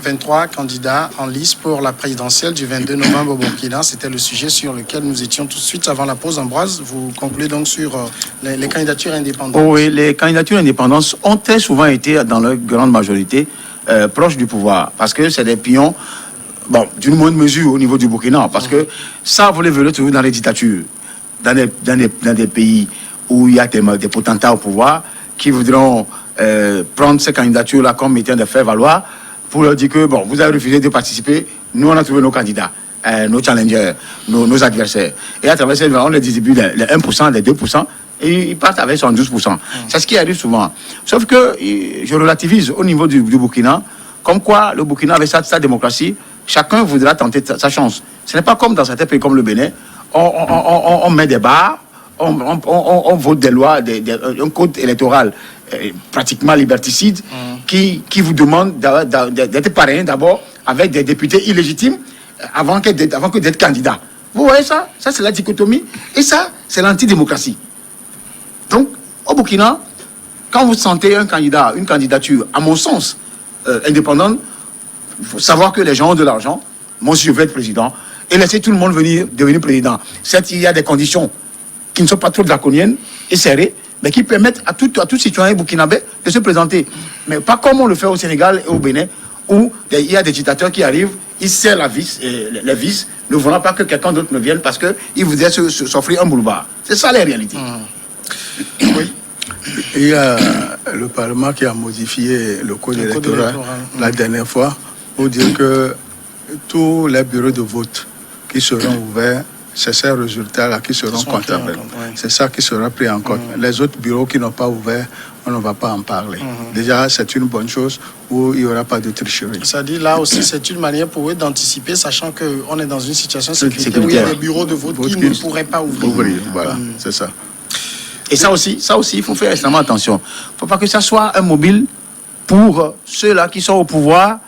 23 candidats en lice pour la présidentielle du 22 novembre au Burkina. C'était le sujet sur lequel nous étions tout de suite avant la pause. Ambroise, vous concluez donc sur les candidatures indépendantes. Oui, les candidatures indépendantes ont très souvent été, dans leur grande majorité, proches du pouvoir. Parce que c'est des pions, d'une moindre mesure au niveau du Burkina. Parce que ça, vous les verrez toujours dans les dictatures, dans des pays où il y a des potentats au pouvoir qui voudront prendre ces candidatures-là comme étant de faire valoir pour leur dire que, vous avez refusé de participer, nous on a trouvé nos candidats, nos challengers, nos adversaires. Et à travers ces, on les distribue les 1%, les 2%, et ils partent avec 112%. C'est ce qui arrive souvent. Sauf que je relativise au niveau du Burkina, comme quoi le Burkina, avec sa démocratie, chacun voudra tenter sa chance. Ce n'est pas comme dans certains pays comme le Bénin, on met des barres, on vote des lois, un code électoral pratiquement liberticide qui vous demande d'être parrain d'abord avec des députés illégitimes avant que d'être candidat. Vous voyez ça? Ça, c'est la dichotomie. Et ça, c'est l'antidémocratie. Donc, au Burkina, quand vous sentez un candidat, une candidature, à mon sens, indépendante, il faut savoir que les gens ont de l'argent. Moi, si je veux être président, et laisser tout le monde devenir président. Certes, il y a des conditions qui ne sont pas trop draconiennes et serrées, mais qui permettent à tout citoyen burkinabé de se présenter. Mais pas comme on le fait au Sénégal et au Bénin, où il y a des dictateurs qui arrivent, ils serrent les vis, ne voulant pas que quelqu'un d'autre ne vienne parce qu'ils voudraient s'offrir un boulevard. C'est ça les réalités. Oui. Il y a le Parlement qui a modifié le code électoral la dernière fois pour dire que tous les bureaux de vote qui seront ouverts, c'est ces résultats-là qui seront comptables. C'est ça qui sera pris en compte. Les autres bureaux qui n'ont pas ouvert, on ne va pas en parler. Déjà, c'est une bonne chose où il n'y aura pas de tricherie. Ça dit là aussi, c'est une manière pour eux d'anticiper, sachant qu'on est dans une situation sécuritaire où il y a des bureaux de vote qui ne pourraient pas ouvrir. Voilà, c'est ça. Et ça aussi, il faut faire extrêmement attention. Il ne faut pas que ça soit un mobile pour ceux-là qui sont au pouvoir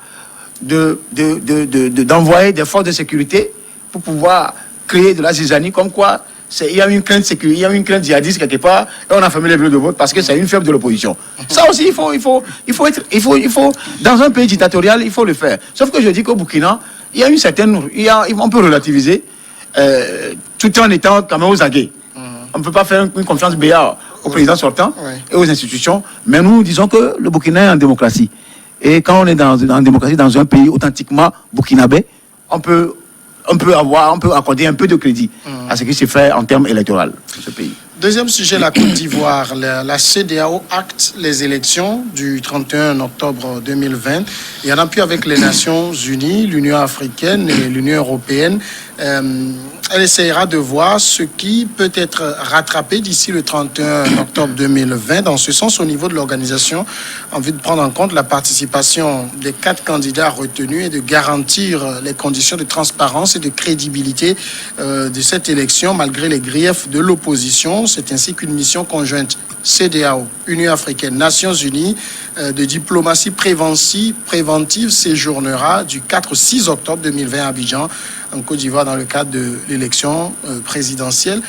d'envoyer des forces de sécurité pour pouvoir créer de la zizanie, comme quoi il y a une crainte sécurité, il y a une crainte djihadiste quelque part, et on a fermé les bureaux de vote parce que c'est une faible de l'opposition. Ça aussi, il faut dans un pays dictatorial, il faut le faire. Sauf que je dis qu'au Burkina, il y a une certaine, on peut relativiser, tout en étant quand même aux aguets. On ne peut pas faire une confiance béat au président sortant et aux institutions, mais nous disons que le Burkina est en démocratie. Et quand on est en démocratie dans un pays authentiquement burkinabé, on peut accorder un peu de crédit à ce qui se fait en termes électoraux dans ce pays. Deuxième sujet, la Côte d'Ivoire. La CEDEAO acte les élections du 31 octobre 2020. Il y en a plus avec les Nations Unies, l'Union africaine et l'Union européenne. Elle essaiera de voir ce qui peut être rattrapé d'ici le 31 octobre 2020. Dans ce sens, au niveau de l'organisation, en vue de prendre en compte la participation des 4 candidats retenus et de garantir les conditions de transparence et de crédibilité de cette élection, malgré les griefs de l'opposition. C'est ainsi qu'une mission conjointe CEDEAO, Union africaine, Nations unies, de diplomatie préventive séjournera du 4 au 6 octobre 2020 à Abidjan, en Côte d'Ivoire, dans le cadre de l'élection présidentielle.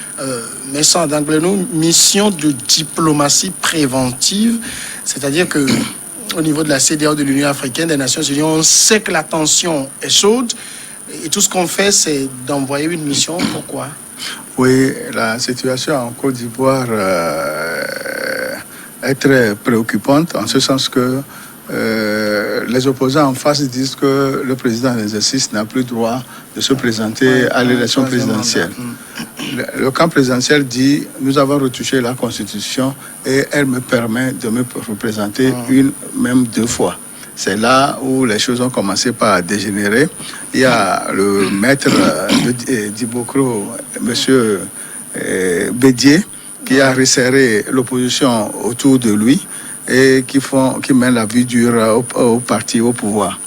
Mais ça, d'anglais, mission de diplomatie préventive, c'est-à-dire que au niveau de la CEDEAO, de l'Union africaine, des Nations unies, on sait que la tension est chaude et tout ce qu'on fait, c'est d'envoyer une mission. Pourquoi ? Oui, la situation en Côte d'Ivoire est très préoccupante, en ce sens que les opposants en face disent que le président en exercice n'a plus droit de se présenter à l'élection présidentielle. Le camp présidentiel dit « Nous avons retouché la Constitution et elle me permet de me représenter même 2 fois ». C'est là où les choses ont commencé par dégénérer. Il y a le maître d'Ibokro, M. Bédier, qui a resserré l'opposition autour de lui et qui mène la vie dure au parti au pouvoir.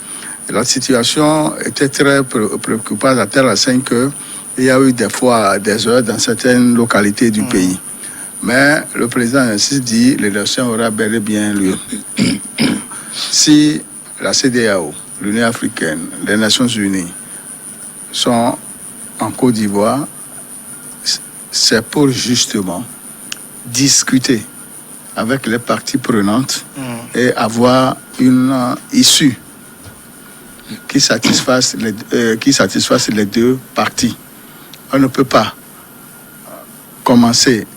Et la situation était très préoccupante à tel point qu'il y a eu des fois des heures dans certaines localités du pays. Mais le président ainsi dit l'élection aura bel et bien lieu. Si la CEDEAO, l'Union africaine, les Nations unies sont en Côte d'Ivoire, c'est pour justement discuter avec les parties prenantes et avoir une issue qui satisfassent les deux parties. On ne peut pas commencer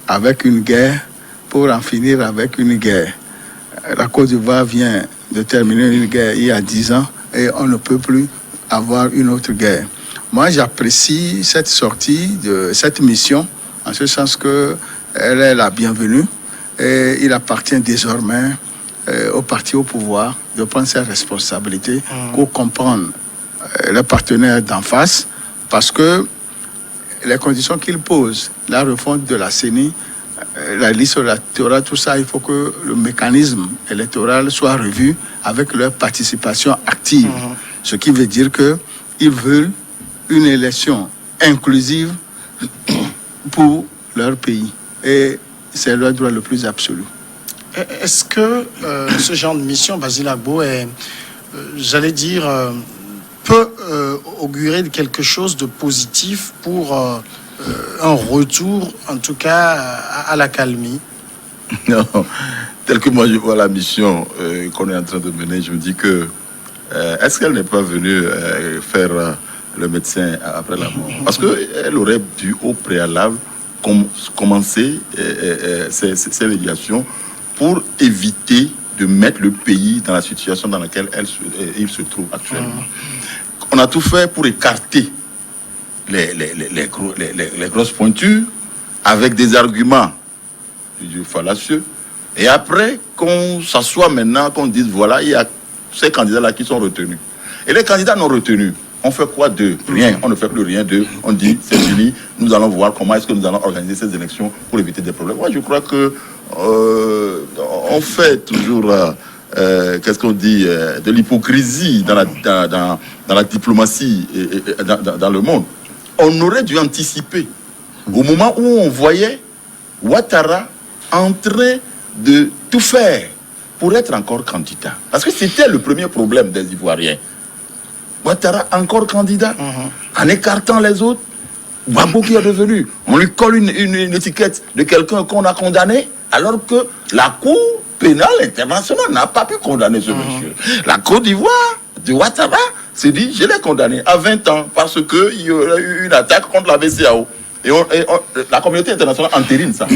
avec une guerre pour en finir avec une guerre. La Côte d'Ivoire vient de terminer une guerre il y a 10 ans et on ne peut plus avoir une autre guerre. Moi, j'apprécie cette sortie de cette mission en ce sens qu'elle est la bienvenue et il appartient désormais au parti au pouvoir de prendre ses responsabilités pour comprendre les partenaires d'en face parce que les conditions qu'il pose, la refonte de la CENI, la liste électorale, tout ça, il faut que le mécanisme électoral soit revu avec leur participation active. Ce qui veut dire qu'ils veulent une élection inclusive pour leur pays. Et c'est leur droit le plus absolu. Est-ce que ce genre de mission, Basile Agbo, est, j'allais dire, peut augurer de quelque chose de positif pour un retour, en tout cas, à l'accalmie? Non, tel que moi je vois la mission qu'on est en train de mener, je me dis que est-ce qu'elle n'est pas venue faire le médecin après la mort? Parce qu'elle aurait dû au préalable commencer ces médiations pour éviter de mettre le pays dans la situation dans laquelle il se trouve actuellement. On a tout fait pour écarter les grosses pointures avec des arguments fallacieux. Et après, qu'on s'assoit maintenant, qu'on dise voilà, il y a ces candidats-là qui sont retenus. Et les candidats non retenus, on fait quoi d'eux? Rien, on ne fait plus rien d'eux. On dit c'est fini, nous allons voir comment est-ce que nous allons organiser ces élections pour éviter des problèmes. Moi, je crois que on fait toujours, qu'est-ce qu'on dit, de l'hypocrisie dans la diplomatie et dans le monde. On aurait dû anticiper au moment où on voyait Ouattara en train de tout faire pour être encore candidat. Parce que c'était le premier problème des Ivoiriens. Ouattara encore candidat, en écartant les autres. Gbagbo qui est revenu. On lui colle une étiquette de quelqu'un qu'on a condamné, alors que la Cour pénale internationale n'a pas pu condamner ce monsieur. La Côte d'Ivoire de Ouattara s'est dit, je l'ai condamné à 20 ans parce qu'il y aurait eu une attaque contre la BCEAO. Et la communauté internationale entérine ça,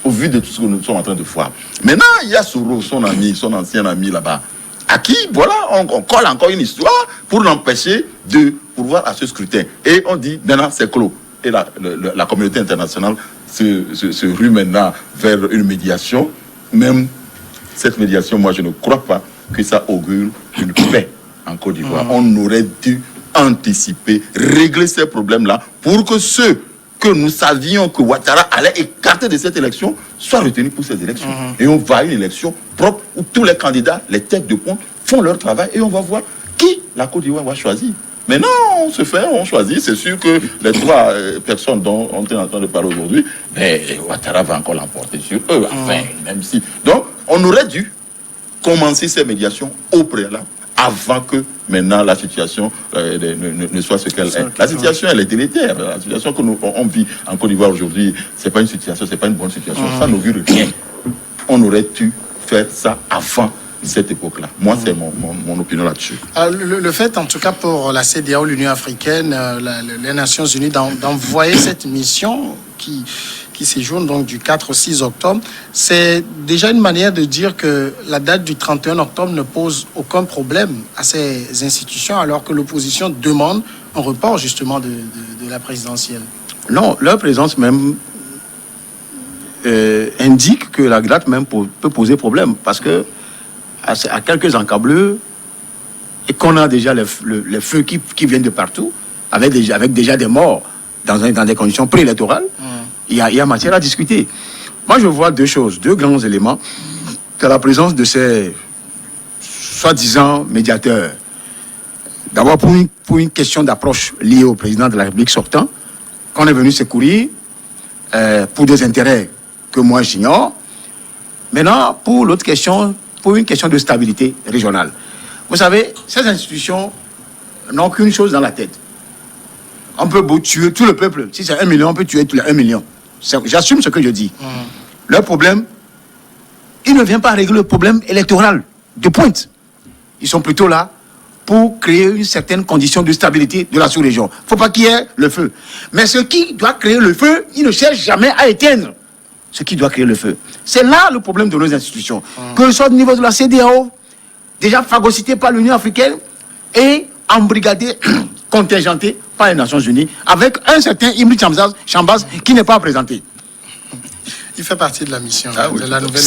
au vu de tout ce que nous sommes en train de voir. Maintenant, il y a Soro, son ami, son ancien ami là-bas, à qui, voilà, on colle encore une histoire pour l'empêcher de pourvoir à ce scrutin. Et on dit, maintenant, c'est clos. Et la communauté internationale se rue maintenant vers une médiation. Même cette médiation, moi, je ne crois pas que ça augure une paix en Côte d'Ivoire. On aurait dû anticiper, régler ces problèmes-là pour que ceux que nous savions que Ouattara allait écarter de cette élection soient retenus pour ces élections. Et on va à une élection propre où tous les candidats, les têtes de pont, font leur travail et on va voir qui la Côte d'Ivoire va choisir. Maintenant, on choisit. C'est sûr que les trois personnes dont on est en train de parler aujourd'hui, Ouattara va encore l'emporter sur eux. Enfin, même si. Donc, on aurait dû commencer ces médiations au préalable avant que maintenant la situation ne soit ce qu'elle est. La situation, elle est délétère. La situation que on vit en Côte d'Ivoire aujourd'hui, c'est pas une situation, c'est pas une bonne situation. Ça n'augure rien. On aurait dû faire ça avant cette époque-là. Moi, c'est mon opinion là-dessus. Le fait, en tout cas, pour la CEDEAO, l'Union africaine, les Nations unies, d'envoyer cette mission qui séjourne donc du 4 au 6 octobre, c'est déjà une manière de dire que la date du 31 octobre ne pose aucun problème à ces institutions, alors que l'opposition demande un report justement de la présidentielle. Non, leur présence même indique que la date même peut poser problème, parce que à quelques encablures, et qu'on a déjà les feux qui viennent de partout, avec déjà des morts dans des conditions préélectorales, il y a matière à discuter. Moi, je vois deux grands éléments. C'est la présence de ces soi-disant médiateurs. D'abord, pour une question d'approche liée au président de la République sortant, qu'on est venu secourir pour des intérêts que moi j'ignore. Maintenant, pour l'autre question, pour une question de stabilité régionale. Vous savez, ces institutions n'ont qu'une chose dans la tête. On peut tuer tout le peuple. Si c'est 1 million, on peut tuer tous les 1 million. J'assume ce que je dis. Leur problème, il ne vient pas régler le problème électoral de pointe. Ils sont plutôt là pour créer une certaine condition de stabilité de la sous-région. Il ne faut pas qu'il y ait le feu. Mais ce qui doit créer le feu, il ne cherche jamais à éteindre ce qui doit créer le feu. C'est là le problème de nos institutions. Que ce soit au niveau de la CEDEAO, déjà phagocyté par l'Union africaine et embrigadé, contingenté par les Nations Unies, avec un certain Ibn Chambaz qui n'est pas présenté. Il fait partie de la mission, oui. de la nouvelle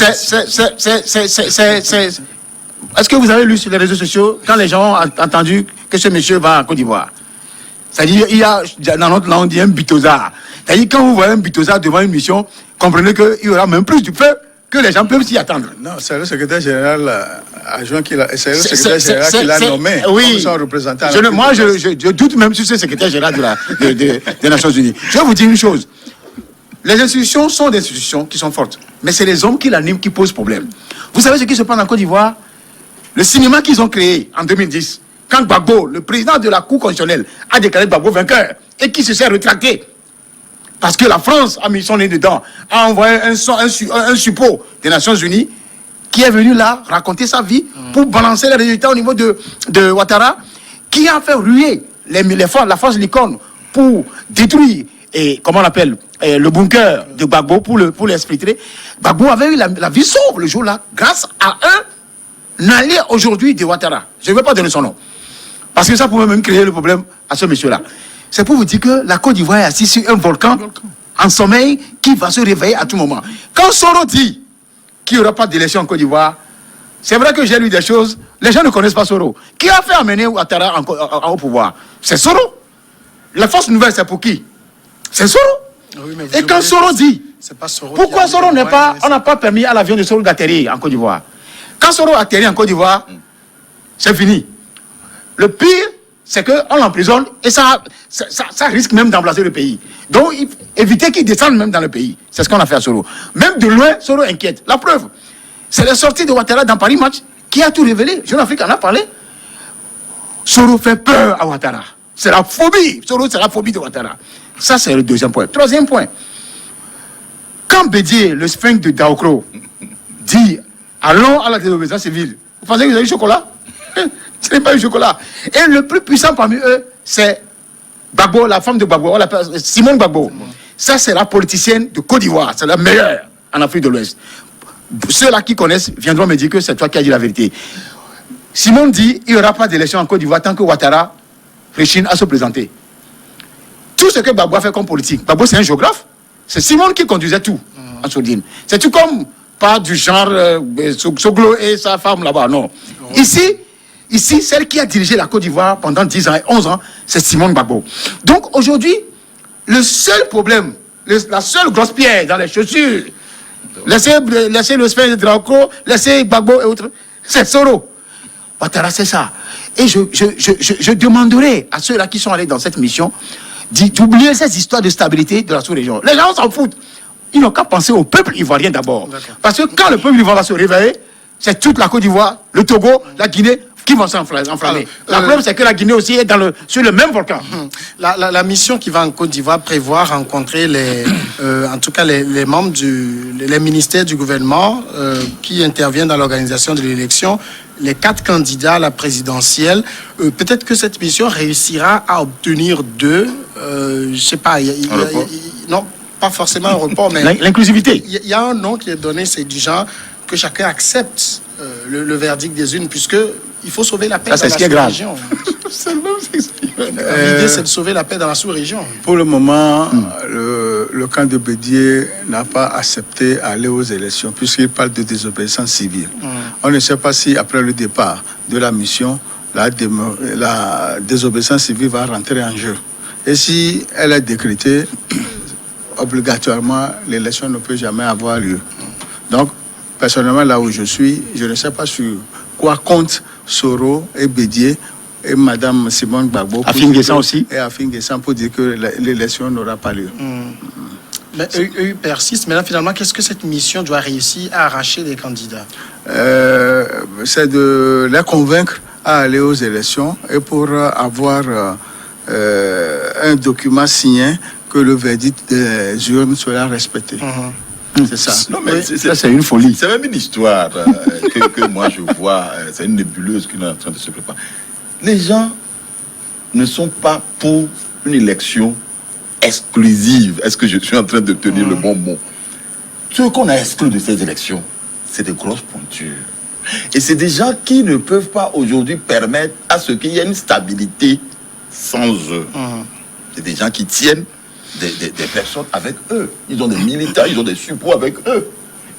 Est-ce que vous avez lu sur les réseaux sociaux quand les gens ont entendu que ce monsieur va en Côte d'Ivoire? C'est-à-dire, il y a, dans notre langue, on dit un bitosard. C'est-à-dire, quand vous voyez un bitosard devant une mission, comprenez qu'il y aura même plus du feu que les gens peuvent s'y attendre. Non, c'est le secrétaire général adjoint qui l'a nommé oui. comme son représentant. Moi, je doute même sur ce secrétaire général des Nations Unies. Je vais vous dire une chose. Les institutions sont des institutions qui sont fortes. Mais c'est les hommes qui l'animent qui posent problème. Vous savez ce qui se passe en Côte d'Ivoire? Le cinéma qu'ils ont créé en 2010, quand Gbagbo, le président de la Cour constitutionnelle, a déclaré Gbagbo vainqueur et qui se s'est rétracté. Parce que la France a mis son nez dedans, a envoyé un suppôt des Nations Unies qui est venu là raconter sa vie pour balancer les résultats au niveau de Ouattara, qui a fait ruer la force Licorne pour détruire, comment on l'appelle, le bunker de Gbagbo pour l'exfiltrer. Gbagbo avait eu la vie sauve le jour-là grâce à un allié aujourd'hui de Ouattara. Je ne vais pas donner son nom. Parce que ça pouvait même créer le problème à ce monsieur-là. C'est pour vous dire que la Côte d'Ivoire est assise sur un volcan en sommeil qui va se réveiller à tout moment. Quand Soro dit qu'il n'y aura pas d'élection en Côte d'Ivoire, c'est vrai que j'ai lu des choses. Les gens ne connaissent pas Soro. Qui a fait amener Ouattara au pouvoir? C'est Soro. La force nouvelle, c'est pour qui? C'est Soro. Oui, et quand Soro dit, pas Soro pourquoi Soro n'est pas, on n'a pas permis à l'avion de Soro d'atterrir en Côte d'Ivoire? Quand Soro atterrit en Côte d'Ivoire, c'est fini. Le pire, c'est qu'on l'emprisonne et ça risque même d'emplacer le pays. Donc, éviter qu'il descende même dans le pays. C'est ce qu'on a fait à Soro. Même de loin, Soro inquiète. La preuve, c'est la sortie de Ouattara dans Paris Match qui a tout révélé. Jeune Afrique en a parlé. Soro fait peur à Ouattara. C'est la phobie. Soro, c'est la phobie de Ouattara. Ça, c'est le deuxième point. Troisième point. Quand Bédier, le sphinx de Daokro, dit allons à la désobéissance civile, vous pensez que vous avez du chocolat? Ce n'est pas du chocolat. Et le plus puissant parmi eux, c'est Gbagbo, la femme de Gbagbo, on l'appelle Simone Gbagbo. Ça, c'est la politicienne de Côte d'Ivoire. C'est la meilleure en Afrique de l'Ouest. Ceux-là qui connaissent viendront me dire que c'est toi qui as dit la vérité. Simone dit il n'y aura pas d'élection en Côte d'Ivoire tant que Ouattara réchigne à se présenter. Tout ce que Gbagbo a fait comme politique, Gbagbo c'est un géographe, c'est Simone qui conduisait tout en Sourdine. C'est tout comme pas du genre Soglo et sa femme là-bas, non. Ici, celle qui a dirigé la Côte d'Ivoire pendant 10 ans et 11 ans, c'est Simone Gbagbo. Donc aujourd'hui, le seul problème, la seule grosse pierre dans les chaussures, laissez le sphinx de Daokro, laissez Gbagbo et autres, c'est Soro. Ouattara, c'est ça. Et je demanderai à ceux-là qui sont allés dans cette mission d'oublier ces histoires de stabilité de la sous-région. Les gens s'en foutent. Ils n'ont qu'à penser au peuple ivoirien d'abord. Parce que quand le peuple ivoirien va se réveiller, c'est toute la Côte d'Ivoire, le Togo, la Guinée, qui vont s'enflammer. La preuve, c'est que la Guinée aussi est sur le même volcan. La mission qui va en Côte d'Ivoire prévoit rencontrer en tout cas les membres les ministères du gouvernement qui interviennent dans l'organisation de l'élection, les 4 candidats à la présidentielle. Peut-être que cette mission réussira à obtenir d'eux, je ne sais pas, non, pas forcément un report, mais l'inclusivité. Il y a un nom qui est donné, c'est du genre que chacun accepte le verdict des urnes, puisque il faut sauver la paix dans la sous-région. L'idée, c'est de sauver la paix dans la sous-région. Pour le moment, le camp de Bédier n'a pas accepté aller aux élections, puisqu'il parle de désobéissance civile. On ne sait pas si, après le départ de la mission, la désobéissance civile va rentrer en jeu. Et si elle est décrétée, obligatoirement, l'élection ne peut jamais avoir lieu. Donc, personnellement, là où je suis, je ne sais pas sur quoi compte Soro et Bédier et Madame Simone Gbagbo. Afin-Guessan aussi. Et Afin-Guessan pour dire que l'élection n'aura pas lieu. Mais eux persistent. Mais là, finalement, qu'est-ce que cette mission doit réussir à arracher des candidats? C'est de les convaincre à aller aux élections et pour avoir un document signé que le verdict des urnes sera respecté. C'est ça. Non, mais c'est une folie. C'est même une histoire que moi je vois, c'est une nébuleuse qui est en train de se préparer. les gens ne sont pas pour une élection exclusive. Est-ce que je suis en train de tenir le bon mot? Ce qu'on a exclu de ces élections, c'est des grosses pointures. Et c'est des gens qui ne peuvent pas aujourd'hui permettre à ce qu'il y ait une stabilité sans eux. C'est des gens qui tiennent des personnes avec eux. Ils ont des militants, ils ont des supports avec eux.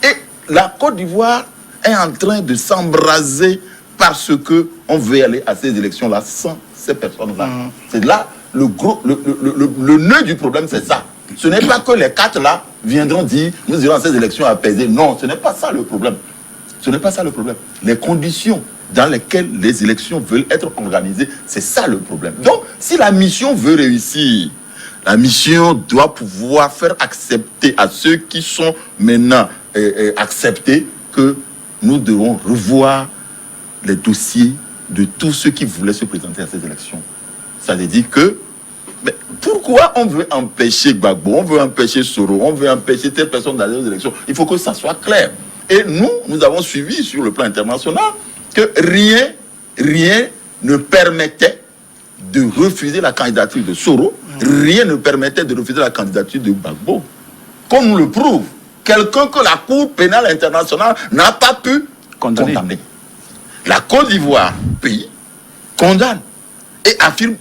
Et la Côte d'Ivoire est en train de s'embraser parce qu'on veut aller à ces élections-là sans ces personnes-là. C'est là le nœud du problème, c'est ça. Ce n'est pas que les quatre là viendront dire nous irons à ces élections apaisées. Non, ce n'est pas ça le problème. Ce n'est pas ça le problème. Les conditions dans lesquelles les élections veulent être organisées, c'est ça le problème. Donc, si la mission veut réussir, la mission doit pouvoir faire accepter à ceux qui sont maintenant acceptés que nous devons revoir les dossiers de tous ceux qui voulaient se présenter à ces élections. Ça veut dire que mais pourquoi on veut empêcher Gbagbo, on veut empêcher Soro, on veut empêcher telle personne d'aller aux élections? Il faut que ça soit clair. Et nous avons suivi sur le plan international que rien ne permettait de refuser la candidature de Soro, rien ne permettait de refuser la candidature de Gbagbo. Qu'on nous le prouve, quelqu'un que la Cour pénale internationale n'a pas pu condamner. La Côte d'Ivoire, pays, condamne et affirme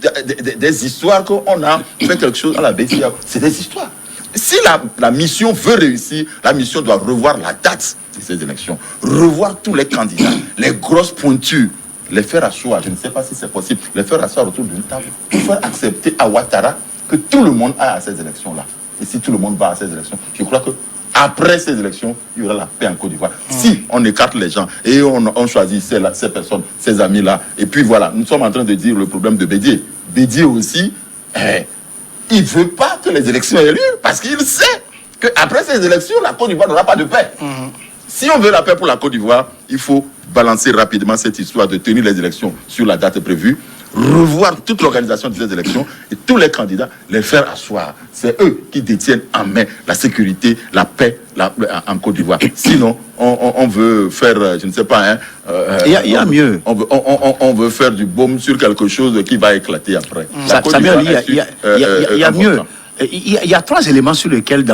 des histoires qu'on a fait quelque chose à la BCA. C'est des histoires. Si la mission veut réussir, la mission doit revoir la date de ces élections, revoir tous les candidats, les grosses pointures, les faire asseoir, je ne sais pas si c'est possible, les faire asseoir autour d'une table, pour faire accepter à Ouattara que tout le monde aille à ces élections-là. Et si tout le monde va à ces élections, je crois que après ces élections, il y aura la paix en Côte d'Ivoire. Si on écarte les gens et on choisit ces personnes, ces amis-là, et puis voilà, nous sommes en train de dire le problème de Bédié. Bédié aussi, il ne veut pas que les élections aient lieu parce qu'il sait qu'après ces élections, la Côte d'Ivoire n'aura pas de paix. Si on veut la paix pour la Côte d'Ivoire, il faut balancer rapidement cette histoire de tenir les élections sur la date prévue, revoir toute l'organisation de ces élections et tous les candidats, les faire asseoir. C'est eux qui détiennent en main la sécurité, la paix en Côte d'Ivoire. Sinon, on veut faire, je ne sais pas, il y a mieux. On veut faire du baume sur quelque chose qui va éclater après. Il y a mieux. Il y a trois éléments sur lesquels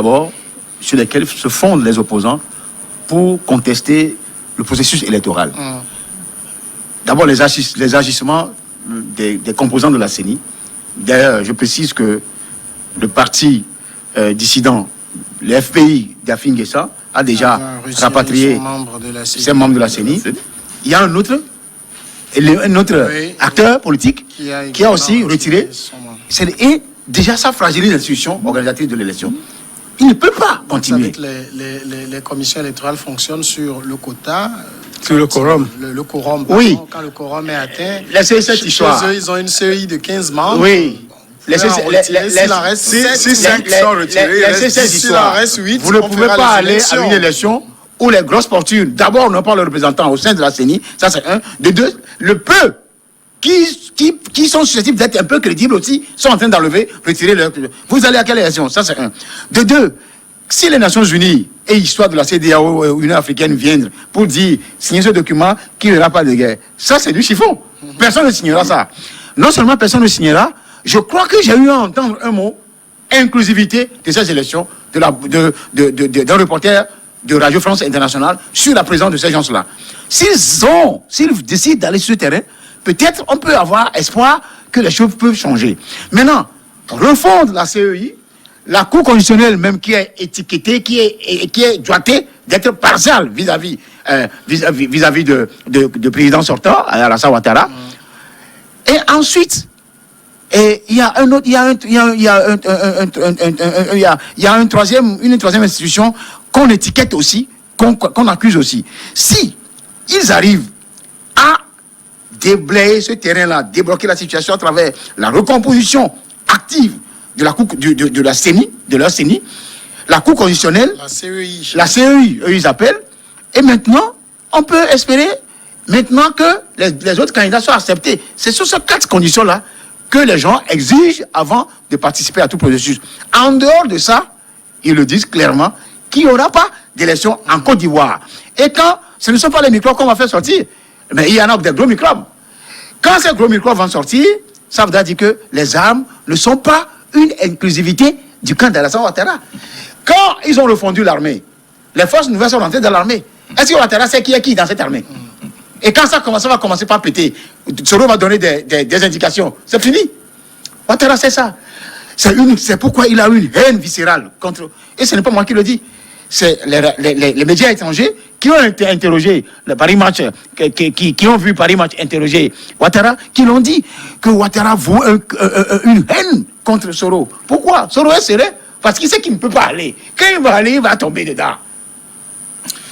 se fondent les opposants pour contester le processus électoral. D'abord, les agissements des composants de la CENI. D'ailleurs, je précise que le parti dissident, le FPI d'Afin Guessa, a déjà rapatrié ses membres de la CENI. Il y a un autre acteur politique qui a aussi retiré. Et déjà, ça fragilise l'institution organisatrice de l'élection. Il ne peut pas continuer. Vous savez que les commissions électorales fonctionnent sur le quota. Sur le quorum. Le quorum, oui. Quand le quorum est atteint, laissez cette histoire. Eux, ils ont une série de 15 membres. Oui. Si 5 sont retirés, s'il en reste 8, vous ne pouvez pas aller à une élection où les grosses fortunes, d'abord, n'ont pas le représentant au sein de la CENI, ça c'est un. De deux, le peu qui sont susceptibles d'être un peu crédibles aussi, sont en train d'enlever, retirer leur... Vous allez à quelle élection? Ça c'est un. De deux, si les Nations Unies et l'histoire de la CEDEAO ou Union africaine viennent pour dire signer ce document qu'il n'y aura pas de guerre, ça c'est du chiffon. Personne ne signera ça. Non seulement personne ne signera, je crois que j'ai eu à entendre un mot, inclusivité de ces élections, d'un reporter de Radio France Internationale sur la présence de ces gens-là. S'ils décident d'aller sur le terrain, peut-être on peut avoir espoir que les choses peuvent changer. Maintenant, refondre la CEI, la Cour constitutionnelle même qui est étiquetée, qui est doitée d'être partiale vis-à-vis de président sortant, Alassane Ouattara. Et ensuite, il y a une troisième institution qu'on étiquette aussi, qu'on accuse aussi. Si ils arrivent à déblayer ce terrain-là, débloquer la situation à travers la recomposition active de la Cour de la CENI, de leur CENI, la Cour constitutionnelle, la CEI, eux ils appellent, et maintenant, on peut espérer maintenant que les autres candidats soient acceptés. C'est sur ces 4 conditions-là que les gens exigent avant de participer à tout processus. En dehors de ça, ils le disent clairement, qu'il n'y aura pas d'élection en Côte d'Ivoire. Et quand ce ne sont pas les microbes qu'on va faire sortir, mais il y en a des gros microbes. Quand ces gros micros vont sortir, ça voudra dire que les armes ne sont pas une inclusivité du camp d'Alassane Ouattara. Quand ils ont refondu l'armée, les forces nouvelles sont rentrées dans l'armée. Est-ce que Ouattara sait qui est qui dans cette armée? Et quand ça va commencer par péter, Soro va donner des indications. C'est fini. Ouattara sait ça. C'est pourquoi il a eu une haine viscérale contre... Et ce n'est pas moi qui le dis. C'est les médias étrangers qui ont été interrogés, le Paris Match, qui ont vu Paris Match interroger Ouattara, qui l'ont dit que Ouattara vaut une haine contre Soro. Pourquoi? Soro est serré parce qu'il sait qu'il ne peut pas aller. Quand il va aller, il va tomber dedans.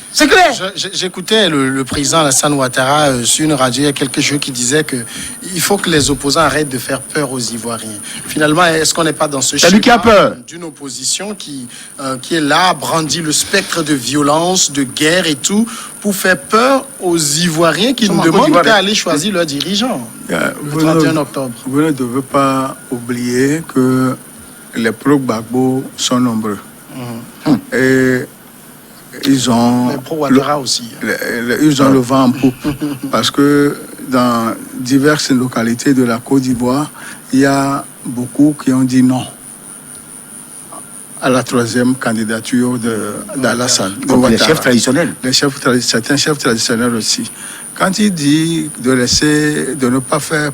C'est clair. J'écoutais le président Alassane Ouattara sur une radio il y a quelques jours qui disait qu'il faut que les opposants arrêtent de faire peur aux Ivoiriens. Finalement, est-ce qu'on n'est pas dans ce schéma qui a peur d'une opposition qui est là, brandit le spectre de violence, de guerre et tout, pour faire peur aux Ivoiriens qui ne demandent qu'à aller choisir leurs dirigeants le 31 octobre. Vous ne devez pas oublier que les pro-Gbagbo sont nombreux. Et ils ont ils ont le vent en poupe parce que dans diverses localités de la Côte d'Ivoire, il y a beaucoup qui ont dit non à la troisième candidature d'Alassane. Les chefs traditionnels. Certains chefs traditionnels aussi. Quand il dit de ne pas faire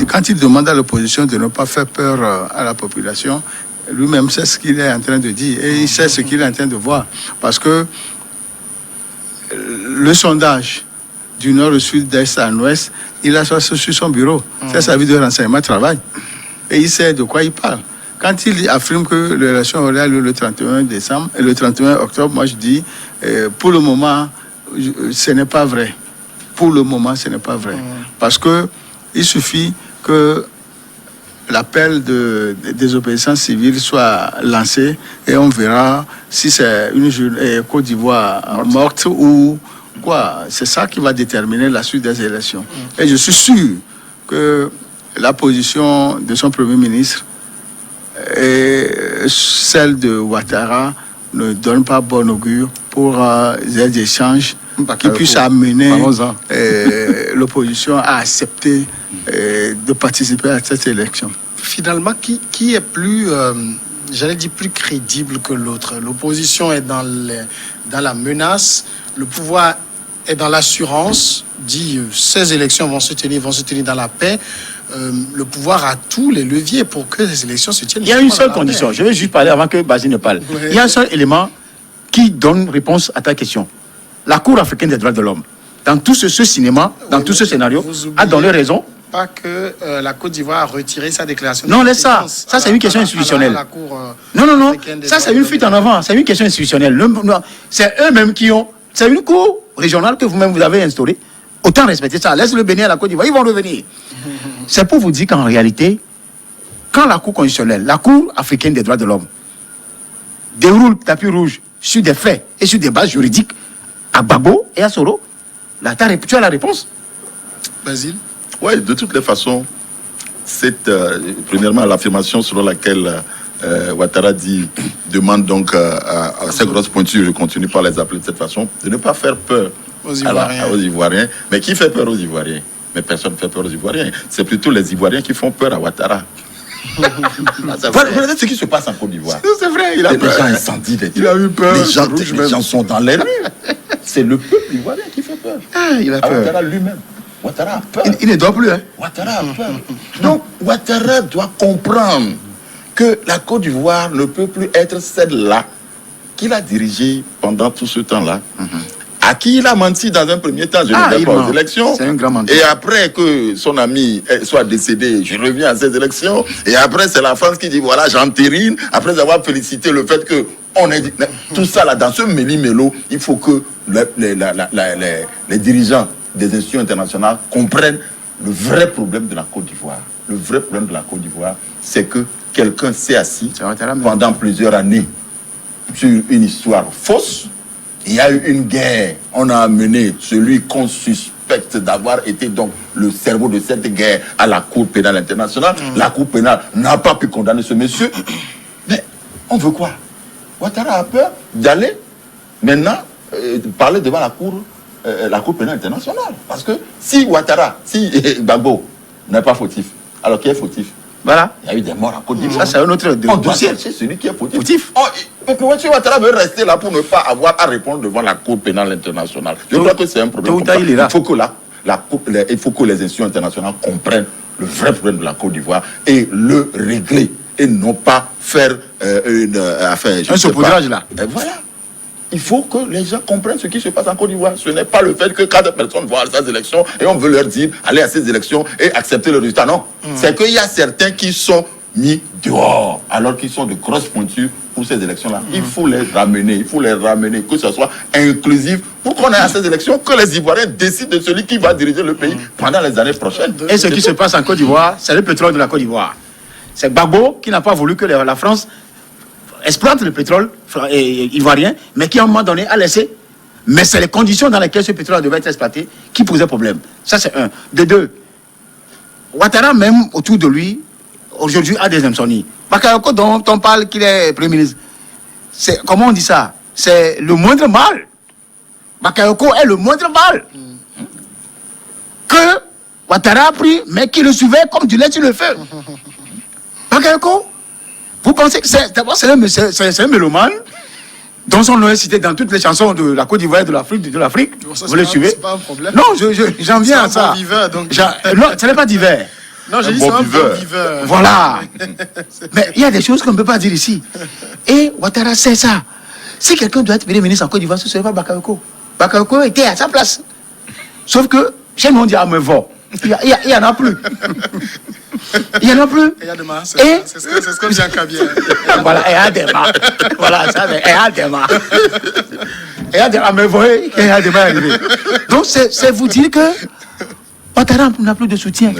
quand il demande à l'opposition de ne pas faire peur à la population, lui-même sait ce qu'il est en train de dire et il sait ce qu'il est en train de voir. Parce que le sondage du nord au sud, d'est à l'ouest, il a ça sur son bureau. C'est sa vie de renseignement travail. Et il sait de quoi il parle. Quand il affirme que l'élection aura lieu le 31 décembre et le 31 octobre, moi je dis, pour le moment, ce n'est pas vrai. Pour le moment, ce n'est pas vrai. Parce que il suffit que l'appel de désobéissance civile soit lancé et on verra si c'est une Côte d'Ivoire morte ou quoi. C'est ça qui va déterminer la suite des élections. Et je suis sûr que la position de son Premier ministre et celle de Ouattara ne donne pas bon augure pour des échanges qui puissent amener l'opposition à accepter de participer à cette élection. Finalement, qui est plus, j'allais dire, plus crédible que l'autre? L'opposition est dans la menace, le pouvoir est dans l'assurance, dit ces élections vont se tenir dans la paix. Le pouvoir a tous les leviers pour que les élections se tiennent. Il y a une seule condition, je vais juste parler avant que Basile ne parle. Oui. Il y a un seul élément qui donne réponse à ta question. La Cour africaine des droits de l'homme, dans tout ce cinéma, dans tout ce scénario, a donné raison. Pas que la Côte d'Ivoire a retiré sa déclaration. Non, laisse ça. Ça, c'est une question institutionnelle. Non. Ça, c'est une fuite en avant. C'est une question institutionnelle. C'est eux-mêmes qui ont... C'est une cour régionale que vous-même vous avez instaurée. Autant respecter ça. Laisse le bénir à la Côte d'Ivoire. Ils vont revenir. C'est pour vous dire qu'en réalité, quand la Cour constitutionnelle, la Cour africaine des droits de l'homme, déroule tapis rouge sur des faits et sur des bases juridiques à Gbagbo et à Soro, tu as la réponse. Basile? Oui, de toutes les façons, c'est premièrement l'affirmation selon laquelle Ouattara demande donc à ces grosses pointures, je continue par les appeler de cette façon, de ne pas faire peur aux Ivoiriens. Mais qui fait peur aux Ivoiriens? Mais personne ne fait peur aux Ivoiriens. C'est plutôt les Ivoiriens qui font peur à Ouattara. Regardez ce qui se passe en Côte d'Ivoire. C'est vrai, il a peur. Les gens incendient. Il a eu peur. Les gens sont dans les rues. C'est le peuple ivoirien qui fait peur. Il a peur. Ouattara lui-même. Ouattara a peur. Il ne doit plus. Ouattara a peur. Donc, Ouattara doit comprendre que la Côte d'Ivoire ne peut plus être celle-là qu'il a dirigée pendant tout ce temps-là. À qui il a menti dans un premier temps, je ne vais pas aux élections. C'est un grand menteur. Et après que son ami soit décédé, je reviens à ces élections. Et après, c'est la France qui dit, voilà, j'entérine. Après avoir félicité le fait que on est... Tout ça, là, dans ce méli-mélo, il faut que les dirigeants des institutions internationales comprennent le vrai problème de la Côte d'Ivoire. Le vrai problème de la Côte d'Ivoire, c'est que quelqu'un s'est assis pendant plusieurs années sur une histoire fausse. Il y a eu une guerre. On a amené celui qu'on suspecte d'avoir été donc le cerveau de cette guerre à la Cour pénale internationale. La Cour pénale n'a pas pu condamner ce monsieur. Mais on veut quoi? Ouattara a peur d'aller maintenant parler devant la Cour la Cour pénale internationale. Parce que si Ouattara, si Gbagbo n'est pas fautif, alors qui est fautif? Voilà. Il y a eu des morts à Côte d'Ivoire. Ça, c'est un autre On doit dossier. chercher celui qui est fautif. Fautif. M. Ouattara veut rester là pour ne pas avoir à répondre devant la Cour pénale internationale. Je crois que c'est un problème. Il faut que il faut que les institutions internationales comprennent le vrai problème de la Côte d'Ivoire et le régler. Et non pas faire une affaire. Un saupoudrage là. Et voilà. Il faut que les gens comprennent ce qui se passe en Côte d'Ivoire. Ce n'est pas le fait que 4 personnes vont à ces élections et on veut leur dire allez à ces élections et accepter le résultat. Non. C'est qu'il y a certains qui sont mis dehors alors qu'ils sont de grosses pointures pour ces élections-là. Il faut les ramener, que ce soit inclusif pour qu'on ait à ces élections, que les Ivoiriens décident de celui qui va diriger le pays pendant les années prochaines. Et ce qui se passe en Côte d'Ivoire, c'est le pétrole de la Côte d'Ivoire. C'est Gbagbo qui n'a pas voulu que la France exploite le pétrole ivoirien, mais qui à un moment donné a laissé. Mais c'est les conditions dans lesquelles ce pétrole devait être exploité qui posaient problème. Ça, c'est un. De deux, Ouattara, même autour de lui, aujourd'hui, a des insomnies. Bakayoko, dont on parle qu'il est Premier ministre, c'est, comment on dit ça? C'est le moindre mal. Bakayoko est le moindre mal. Que Ouattara a pris, mais qui le suivait comme du lait sur le feu. Bakayoko, vous pensez que c'est un mélomane dont son nom est cité dans toutes les chansons de la Côte d'Ivoire et de l'Afrique. Bon, ça, vous le suivez? C'est pas un problème. Non, j'en viens à ça. Bon viveur, donc. Non, ce n'est pas divers. Non, j'ai dit bon c'est un viveur. bon viveur. Voilà. Mais il y a des choses qu'on ne peut pas dire ici. Et Ouattara sait ça. Si quelqu'un doit être Premier ministre en Côte d'Ivoire, ce ne serait pas Bakayoko. Bakayoko était à sa place. Sauf que chez nous, on dit Amevo. Il n'y en a plus. Il n'y en a plus. Il y a des masses. Et C'est ce qu'on dit en Kabylie. voilà, il y a des masses. Voilà, ça, il y a des masses. Il y a des masses, mais vous voyez, il y a des masses arrivées. Donc, c'est vous dire que Ouattara n'a plus de soutien.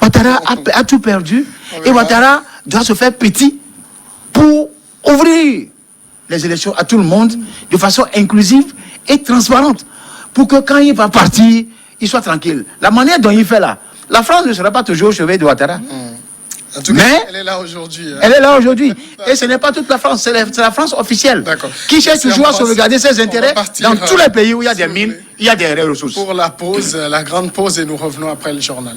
Ouattara a tout perdu. Et Ouattara doit se faire petit pour ouvrir les élections à tout le monde de façon inclusive et transparente. Pour que quand il va partir, il soit tranquille. La manière dont il fait là, la France ne sera pas toujours au chevet de Ouattara. En tout cas, Mais elle est là aujourd'hui. Hein. elle est là aujourd'hui. Et ce n'est pas toute la France, c'est la France officielle. D'accord. Qui cherche C'est toujours en à sauvegarder ses on va intérêts partir, dans tous les pays où il y a si des vous mines, voulez. il y a des ressources. Pour la pause, la grande pause, et nous revenons après le journal.